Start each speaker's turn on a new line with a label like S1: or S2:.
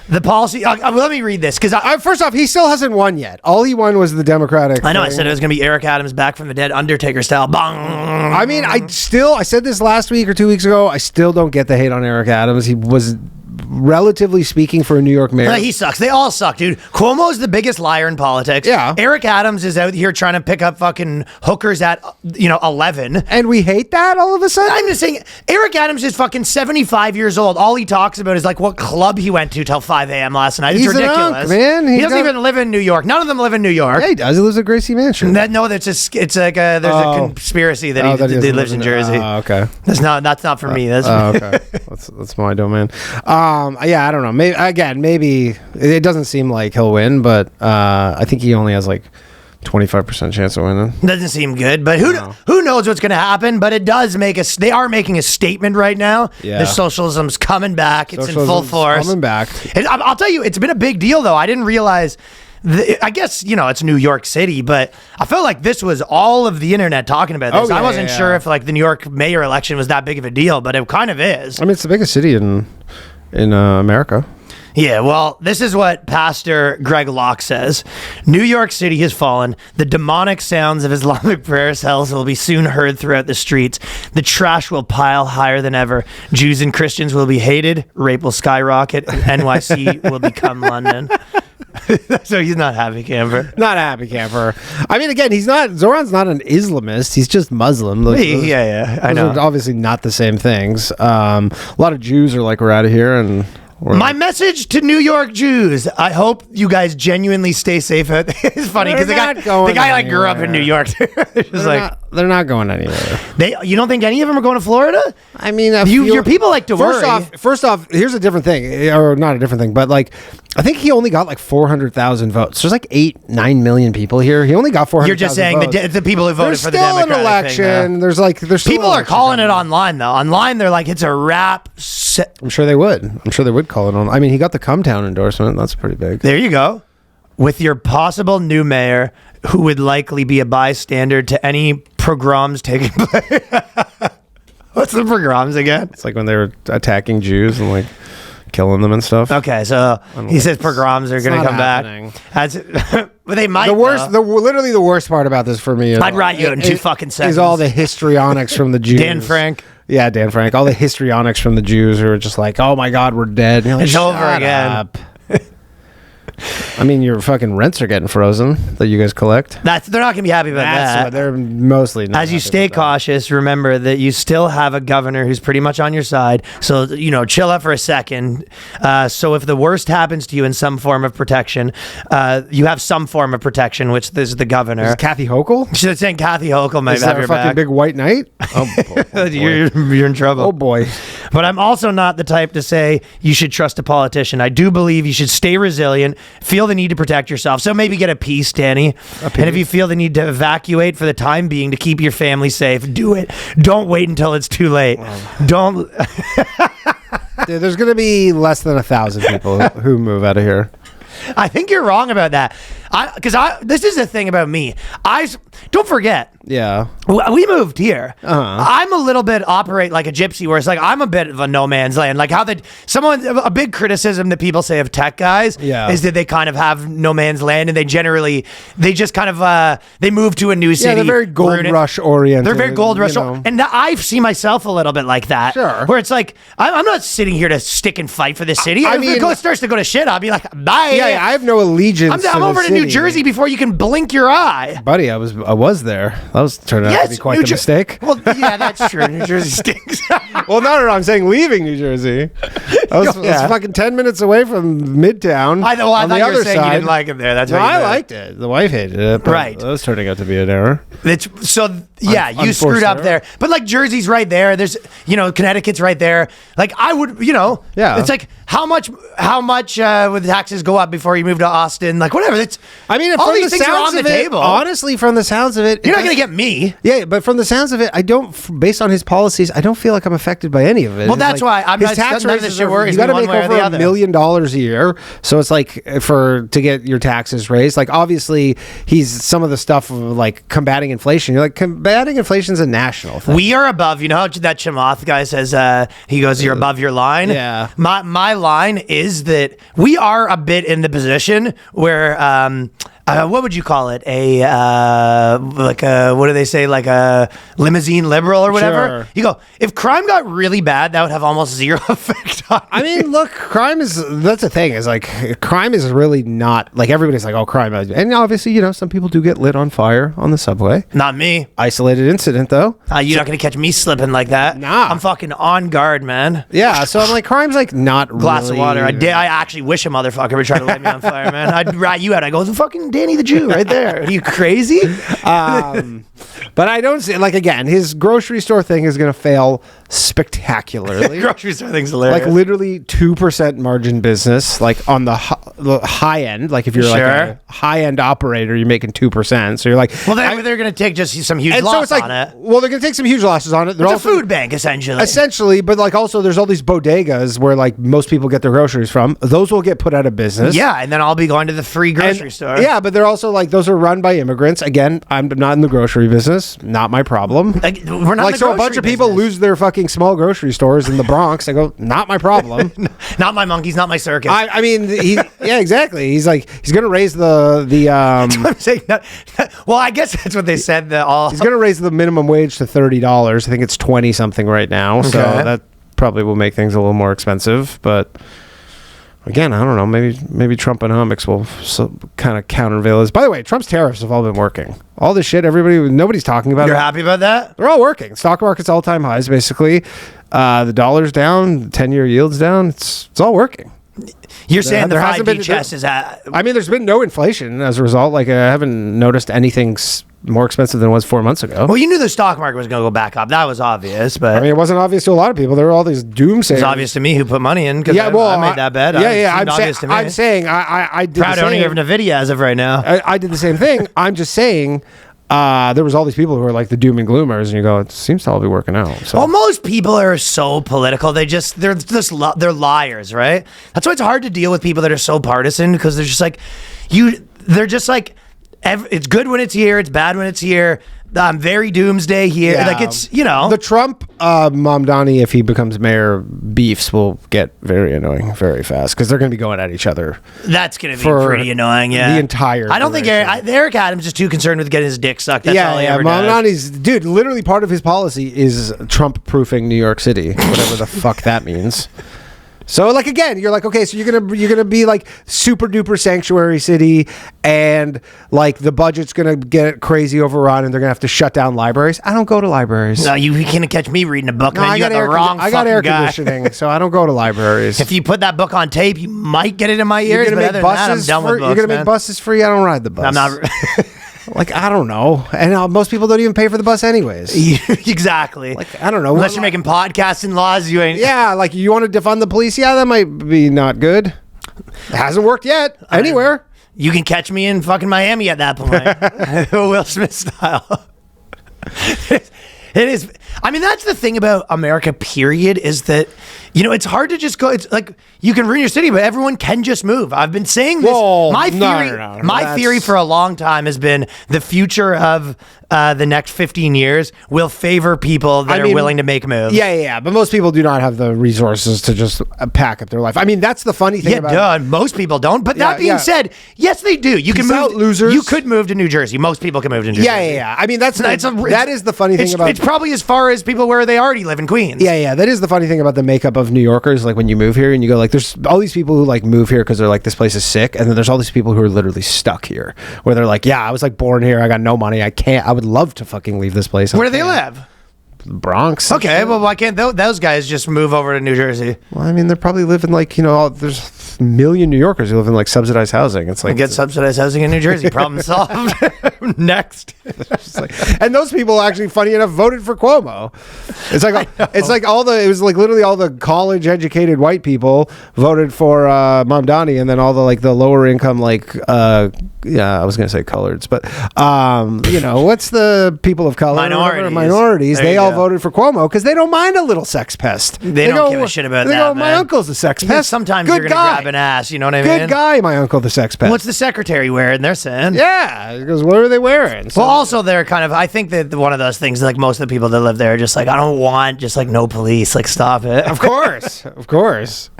S1: The policy. Let me read this because
S2: First off, he still hasn't won yet. All he won was the Democratic.
S1: I know.
S2: thing.
S1: I said it was going to be Eric Adams back from the dead, Undertaker style. Bong.
S2: I mean, I said this last week or 2 weeks ago. I still don't get the hate on Eric Adams. He was, relatively speaking, for a New York mayor.
S1: He sucks. They all suck, dude. Cuomo's the biggest liar in politics.
S2: Yeah.
S1: Eric Adams is out here trying to pick up fucking hookers at 11.
S2: And we hate that all of a sudden?
S1: I'm just saying, Eric Adams is fucking 75 years old. All he talks about is like what club he went to till 5 a.m. last night. It's
S2: He's
S1: ridiculous.
S2: an unk, man.
S1: He doesn't even live in New York. None of them live in New York.
S2: Yeah, he does. He lives at Gracie Mansion.
S1: It's like there's a conspiracy that he lives in Jersey.
S2: Oh, okay.
S1: That's not for me. That's
S2: okay. That's my domain. Yeah, I don't know. Maybe it doesn't seem like he'll win, but I think he only has like 25% chance of winning.
S1: Doesn't seem good, but who knows what's going to happen? But it does they are making a statement right now.
S2: Yeah.
S1: The socialism's coming back. It's in full force.
S2: Coming back.
S1: I'll tell you, it's been a big deal though. I didn't realize. I guess, it's New York City, but I felt like this was all of the internet talking about this. I wasn't sure if like the New York mayor election was that big of a deal, but it kind of is.
S2: I mean, it's the biggest city in America.
S1: Yeah, well, this is what Pastor Greg Locke says. New York City has fallen. The demonic sounds of Islamic prayer cells will be soon heard throughout the streets. The trash will pile higher than ever. Jews and Christians will be hated. Rape will skyrocket. And NYC will become London. So he's not a happy camper.
S2: Not a happy camper. I mean, again, Zoran's not an Islamist. He's just Muslim.
S1: Yeah, I know.
S2: Those are obviously not the same things. A lot of Jews are like, we're out of here, and
S1: my message to New York Jews: I hope you guys genuinely stay safe. It's funny because the guy like grew up in New York.
S2: They're not going anywhere.
S1: You don't think any of them are going to Florida?
S2: I mean,
S1: your people like to worry.
S2: First off, here's a different thing, or not a different thing, but like, I think he only got like 400,000 votes. There's like 9 million people here. He only got 400,000.
S1: You're just saying the people who voted for the Democratic
S2: an election.
S1: Thing,
S2: there's
S1: people are calling it online though. Online, they're like, it's a wrap.
S2: I'm sure they would call it on. I mean, he got the Come Town endorsement. That's pretty big.
S1: There you go. With your possible new mayor, who would likely be a bystander to any pogroms taking place. What's the pogroms again?
S2: It's like when they were attacking Jews and like killing them and stuff.
S1: Okay, so he says pogroms are going to come back. But they might.
S2: Literally the worst part about this for me is
S1: I'd write you in 2 fucking seconds.
S2: Is all the histrionics from the Jews.
S1: Dan Frank.
S2: Yeah, Dan Frank. All the histrionics from the Jews who are just like, oh my God, we're dead. And you're like,
S1: it's over again.
S2: Up. I mean, your fucking rents are getting frozen that you guys collect.
S1: They're not going to be happy about that.
S2: They're mostly not.
S1: As you stay cautious, remember that you still have a governor who's pretty much on your side. So, chill out for a second. So if the worst happens to you in some form of protection, you have some form of protection, which is the governor.
S2: Is Kathy Hochul?
S1: She's saying Kathy Hochul might have your back.
S2: Fucking big white knight? Oh, boy.
S1: You're in trouble.
S2: Oh, boy.
S1: But I'm also not the type to say you should trust a politician. I do believe you should stay resilient, feel the need to protect yourself. So maybe get a peace, Danny. And if you feel the need to evacuate for the time being to keep your family safe, do it. Don't wait until it's too late. Don't.
S2: Dude, there's going to be less than 1,000 people who move out of here.
S1: I think you're wrong about that. This is the thing about me. Don't forget.
S2: Yeah.
S1: We moved here.
S2: Uh-huh.
S1: I'm a little bit operate like a gypsy, where it's like I'm a bit of a no man's land. Like a big criticism that people say of tech guys is that they kind of have no man's land, and they just kind of they move to a new city.
S2: Yeah, they're very gold rush oriented.
S1: They're very gold rush, and I see myself a little bit like that.
S2: Sure.
S1: Where it's like I'm not sitting here to stick and fight for this city. If it starts to go to shit, I'll be like, bye.
S2: Yeah, I have no allegiance.
S1: I'm over to New Jersey before you can blink your eye,
S2: buddy. I was there. That was turned out to be quite a mistake.
S1: Well, yeah, that's true. New Jersey stinks.
S2: Well, no, I'm saying leaving New Jersey. I was fucking 10 minutes away from Midtown.
S1: I thought you were saying you didn't like it there. That's why
S2: I liked it. The wife hated it. But
S1: right.
S2: That was turning out to be an error.
S1: You screwed up there. But like Jersey's right there. There's, Connecticut's right there. Like I would,
S2: Yeah.
S1: It's like how much would taxes go up before you move to Austin? Like whatever.
S2: I mean,
S1: all
S2: from
S1: these
S2: the
S1: things are
S2: sounds
S1: on the
S2: of it,
S1: table.
S2: honestly, from the sounds of it,
S1: You're not going to get me.
S2: Yeah, but from the sounds of it, I don't. Based on his policies, I don't feel like I'm affected by any of it.
S1: Well,
S2: It's
S1: that's
S2: like,
S1: why I'm
S2: his
S1: not.
S2: tax
S1: None of this
S2: raises
S1: shit
S2: are-
S1: worries
S2: You got
S1: me
S2: to
S1: one
S2: make
S1: way or
S2: over
S1: the
S2: $1
S1: other.
S2: million a year, so it's like to get your taxes raised. Like obviously, he's some of the stuff of like combating inflation. You're like combating inflation is a national thing.
S1: We are above. You know how that Chamath guy says? He goes, "You're above your line."
S2: Yeah.
S1: My line is that we are a bit in the position where. What would you call it? What do they say? Like a limousine liberal or whatever?
S2: Sure.
S1: You go, if crime got really bad, that would have almost zero effect on
S2: I mean, look, that's the thing is like crime is really not like everybody's like, oh, crime. And obviously, some people do get lit on fire on the subway.
S1: Not me.
S2: Isolated incident, though.
S1: You're not going to catch me slipping like that.
S2: Nah.
S1: I'm fucking on guard, man.
S2: Yeah, so I'm like, crime's like not
S1: Glass
S2: really...
S1: of water. I actually wish a motherfucker would try to light me on fire, man. I'd rat you out. I go, the fucking Danny the Jew right there. Are you crazy?
S2: But I don't see, like, again, his grocery store thing is going to fail spectacularly.
S1: Grocery store thing's hilarious.
S2: Like literally 2% margin business, like on the high end. Like if you're like a high end operator, you're making 2%. So you're like,
S1: well, they're going to take just some huge loss on it.
S2: Well, they're going to take some huge losses on it. They're
S1: It's
S2: also
S1: a food bank, essentially.
S2: Essentially, but like also there's all these bodegas where like most people get their groceries from. Those will get put out of business.
S1: Yeah, and then I'll be going to the free grocery store.
S2: Yeah, but they're also like those are run by immigrants. Again, I'm not in the grocery business. Not my problem.
S1: Like, we're not
S2: like
S1: in the
S2: so a bunch
S1: grocery
S2: of people
S1: business.
S2: lose their fucking small grocery stores in the Bronx. I go, not my problem.
S1: Not my monkeys, not my circus.
S2: I mean, yeah, exactly. He's like, he's going to raise the
S1: I'm saying that, well, I guess that's what they said.
S2: he's going to raise the minimum wage to $30. I think it's 20 something right now. So
S1: Okay.
S2: that probably will make things a little more expensive. But again, I don't know. Maybe Trumponomics will kind of countervail this. By the way, Trump's tariffs have all been working. All this shit, nobody's talking about.
S1: You're happy about that?
S2: They're all working. Stock market's all-time highs, basically. The dollar's down. 10-year yield's down. It's all working.
S1: You're saying the
S2: there hasn't
S1: 5
S2: been-
S1: chest is at...
S2: I mean, there's been no inflation as a result. Like, I haven't noticed anything more expensive than it was 4 months ago.
S1: Well, you knew the stock market was going to go back up. That was obvious, but
S2: I mean, it wasn't obvious to a lot of people. There were all these doomsayers.
S1: it's obvious to me who put money in because I made that bet.
S2: I'm saying I did
S1: proud
S2: the
S1: owner
S2: same.
S1: of Nvidia as of right now.
S2: I did the same thing. I'm just saying there was all these people who were like the doom and gloomers, and you go, it seems to all be working out. So.
S1: Well, most people are so political. They're liars, right? That's why it's hard to deal with people that are so partisan because they're just like it's good when it's here, it's bad when it's here. I'm very doomsday here.
S2: Yeah.
S1: Like it's,
S2: The Trump Mamdani, if he becomes mayor, beefs will get very annoying very fast because they're going to be going at each other.
S1: That's going to be
S2: for
S1: pretty annoying, yeah.
S2: the entire
S1: I don't think
S2: duration.
S1: Eric Adams is too concerned with getting his dick sucked. That's all he ever does.
S2: Mamdani's, dude, literally part of his policy is Trump-proofing New York City, whatever the fuck that means. So, like, again, you're like, okay, so you're gonna be like super duper sanctuary city, and like the budget's gonna get crazy overrun, and they're gonna have to shut down libraries. I don't go to libraries.
S1: No, you can't catch me reading a book,
S2: No,
S1: man. You got the wrong
S2: I got
S1: fucking
S2: air
S1: guy.
S2: conditioning, so I don't go to libraries.
S1: If you put that book on tape, you might get it in my ears.
S2: You're
S1: But
S2: gonna
S1: other
S2: make
S1: than that, I'm
S2: buses
S1: done with
S2: free.
S1: books,
S2: You're gonna
S1: man.
S2: make buses free. I don't ride the bus.
S1: I'm not.
S2: Like, I don't know, and most people don't even pay for the bus anyways.
S1: Exactly.
S2: Like, I don't know.
S1: Unless you're making podcasting laws, you ain't.
S2: Yeah, like you want to defund the police? Yeah, that might be not good. It hasn't worked yet anywhere.
S1: You can catch me in fucking Miami at that point. Will Smith style. It is. I mean, that's the thing about America, period, is that, it's hard to just go. It's like you can ruin your city, but everyone can just move. I've been saying this.
S2: Whoa,
S1: my
S2: no,
S1: theory,
S2: no, no,
S1: my
S2: that's-
S1: theory for a long time has been the future of the next 15 years will favor people that are willing to make moves.
S2: Yeah. But most people do not have the resources to just pack up their life. I mean, that's the funny thing about
S1: duh. Most people don't. But that being said, yes, they do. You can
S2: Peace
S1: move.
S2: out, losers.
S1: You could move to New Jersey. Most people can move to New Jersey.
S2: Yeah. I mean, that is the funny thing
S1: It's,
S2: about
S1: it's probably as far as people where they already live in Queens.
S2: Yeah, that is the funny thing about the makeup of New Yorkers. Like when you move here and you go like, there's all these people who like move here because they're like, this place is sick, and then there's all these people who are literally stuck here, where they're like, yeah, I was like born here, I got no money, I would love to fucking leave this place.
S1: Where do they live?
S2: Bronx.
S1: Okay, well, why can't those guys just move over to New Jersey?
S2: Well, I mean, they're probably living like, there's a million New Yorkers who live in like subsidized housing. It's like
S1: Get subsidized housing in New Jersey. Problem solved. Next.
S2: and those people actually, funny enough, voted for Cuomo. It's like it was like literally all the college educated white people voted for Mamdani, and then all the like the lower income like yeah, I was going to say coloreds, but what's the people of color?
S1: Minorities.
S2: Minorities.
S1: There
S2: They
S1: you
S2: all
S1: go.
S2: voted for Cuomo because they don't mind a little sex pest.
S1: They don't give a shit about
S2: they
S1: that,
S2: go, my
S1: man.
S2: uncle's a sex
S1: Because
S2: pest.
S1: sometimes
S2: Good
S1: you're going to
S2: guy.
S1: grab an ass, you know what I mean?
S2: Good guy, my uncle, the sex pest.
S1: What's the secretary wearing? They're saying.
S2: Yeah, because what are they wearing? So,
S1: Well, also they're kind of. I think that one of those things, like most of the people that live there, are just like, I don't want just like no police. Like, stop it.
S2: of course.